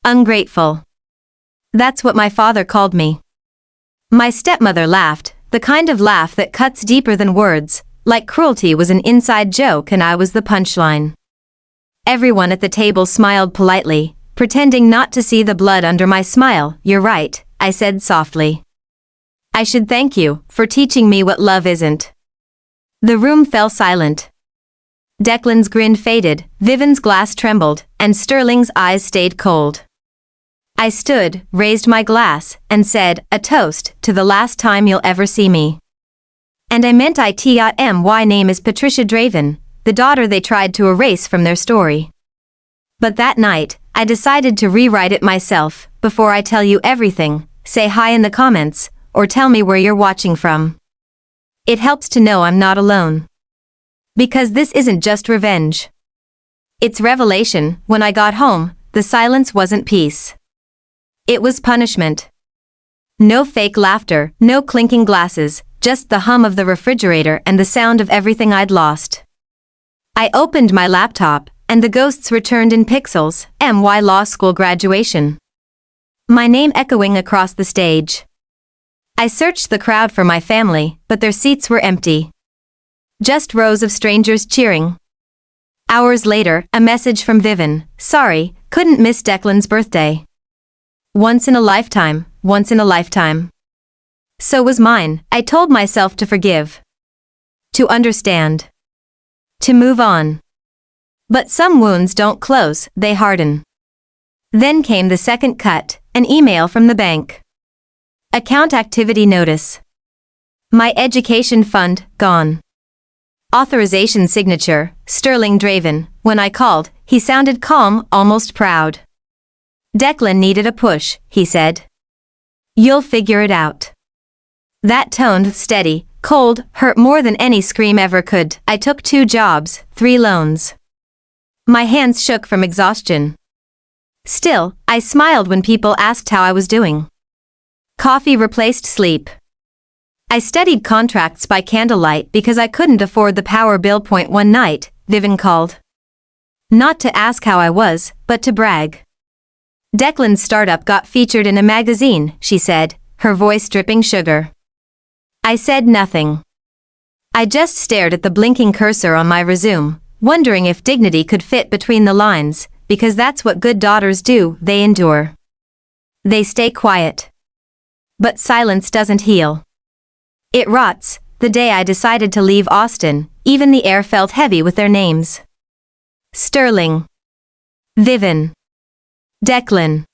Ungrateful. That's what my father called me. My stepmother laughed, the kind of laugh that cuts deeper than words, like cruelty was an inside joke and I was the punchline. Everyone at the table smiled politely, pretending not to see the blood under my smile. You're right, I said softly. I should thank you for teaching me what love isn't. The room fell silent. Declan's grin faded, Vivian's glass trembled, and Sterling's eyes stayed cold. I stood, raised my glass, and said, a toast to the last time you'll ever see me. And I meant it. My name is Patricia Draven, the daughter they tried to erase from their story. But that night, I decided to rewrite it myself. Before I tell you everything, say hi in the comments, or tell me where you're watching from. It helps to know I'm not alone. Because this isn't just revenge. It's revelation. When I got home, the silence wasn't peace. It was punishment. No fake laughter, no clinking glasses, just the hum of the refrigerator and the sound of everything I'd lost. I opened my laptop, and the ghosts returned in pixels. My law school graduation. My name echoing across the stage. I searched the crowd for my family, but their seats were empty. Just rows of strangers cheering. Hours later, a message from Vivian. Sorry, couldn't miss Declan's birthday. Once in a lifetime, once in a lifetime. So was mine. I told myself to forgive. To understand. To move on. But some wounds don't close, they harden. Then came the second cut, an email from the bank. Account activity notice. My education fund, gone. Authorization signature, Sterling Draven. When I called, he sounded calm, almost proud. Declan needed a push, he said. You'll figure it out. That tone, steady, cold, hurt more than any scream ever could. I took 2 jobs, 3 loans. My hands shook from exhaustion. Still, I smiled when people asked how I was doing. Coffee replaced sleep. I studied contracts by candlelight because I couldn't afford the power bill. One night, Vivian called. Not to ask how I was, but to brag. Declan's startup got featured in a magazine, she said, her voice dripping sugar. I said nothing. I just stared at the blinking cursor on my resume, wondering if dignity could fit between the lines, because that's what good daughters do, they endure. They stay quiet. But silence doesn't heal. It rots. The day I decided to leave Austin, even the air felt heavy with their names. Sterling. Vivian. Declan.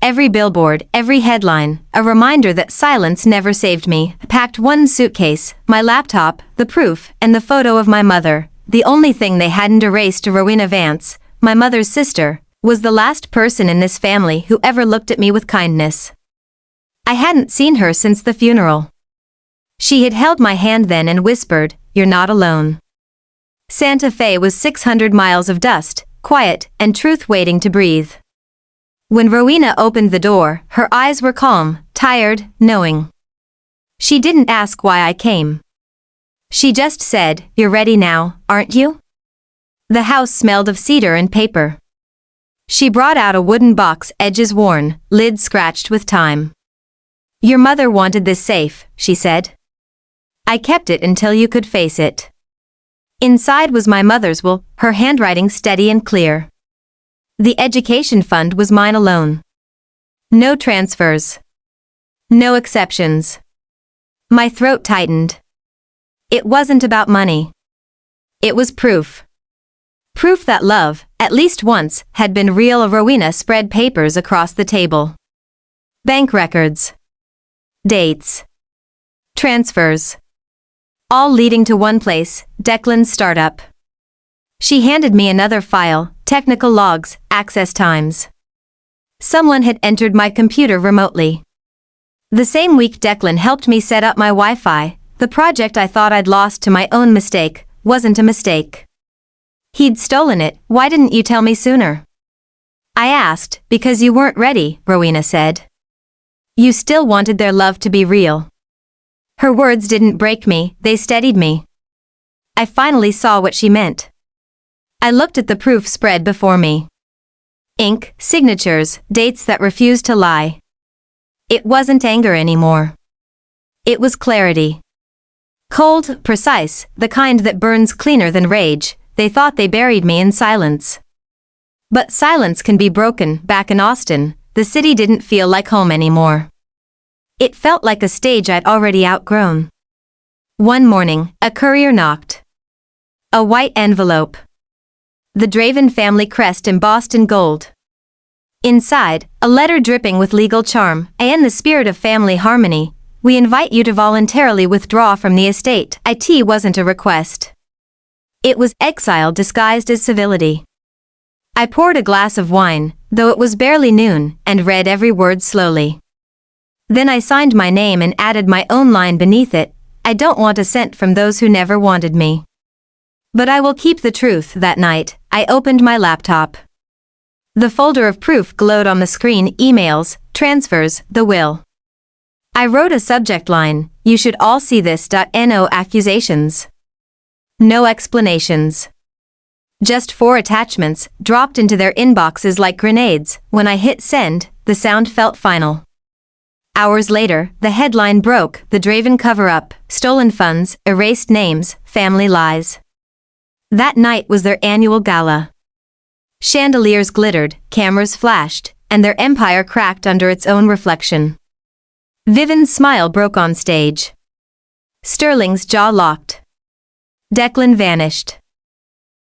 Every billboard, every headline, a reminder that silence never saved me. I packed 1 suitcase, my laptop, the proof, and the photo of my mother. The only thing they hadn't erased. Rowena Vance, my mother's sister, was the last person in this family who ever looked at me with kindness. I hadn't seen her since the funeral. She had held my hand then and whispered, "You're not alone." Santa Fe was 600 miles of dust, quiet, and truth waiting to breathe. When Rowena opened the door, her eyes were calm, tired, knowing. She didn't ask why I came. She just said, "You're ready now, aren't you?" The house smelled of cedar and paper. She brought out a wooden box, edges worn, lid scratched with time. "Your mother wanted this safe," she said. "I kept it until you could face it." Inside was my mother's will, her handwriting steady and clear. The education fund was mine alone. No transfers. No exceptions. My throat tightened. It wasn't about money. It was proof. Proof that love, at least once, had been real. Rowena spread papers across the table. Bank records. Dates. Transfers. All leading to one place, Declan's startup. She handed me another file, technical logs, access times. Someone had entered my computer remotely. The same week Declan helped me set up my Wi-Fi. The project I thought I'd lost to my own mistake wasn't a mistake. He'd stolen it. "Why didn't you tell me sooner?" I asked. "Because you weren't ready," Rowena said. "You still wanted their love to be real." Her words didn't break me, they steadied me. I finally saw what she meant. I looked at the proof spread before me. ink, signatures, dates that refused to lie. It wasn't anger anymore. It was clarity. Cold, precise, the kind that burns cleaner than rage. They thought they buried me in silence. But silence can be broken. Back in Austin, the city didn't feel like home anymore. It felt like a stage I'd already outgrown. One morning, a courier knocked. A white envelope. The Draven family crest embossed in gold. Inside, a letter dripping with legal charm. In the spirit of family harmony, we invite you to voluntarily withdraw from the estate. It wasn't a request. It was exile disguised as civility. I poured a glass of wine, though it was barely noon, and read every word slowly. Then I signed my name and added my own line beneath it. I don't want a cent from those who never wanted me. But I will keep the truth. That night, I opened my laptop. The folder of proof glowed on the screen: emails, transfers, the will. I wrote a subject line: you should all see this. No accusations. No explanations. Just 4 attachments, dropped into their inboxes like grenades. When I hit send, the sound felt final. Hours later, the headline broke: the Draven cover-up, stolen funds, erased names, family lies. That night was their annual gala. Chandeliers glittered, cameras flashed, and their empire cracked under its own reflection. Vivian's smile broke on stage. Sterling's jaw locked. Declan vanished.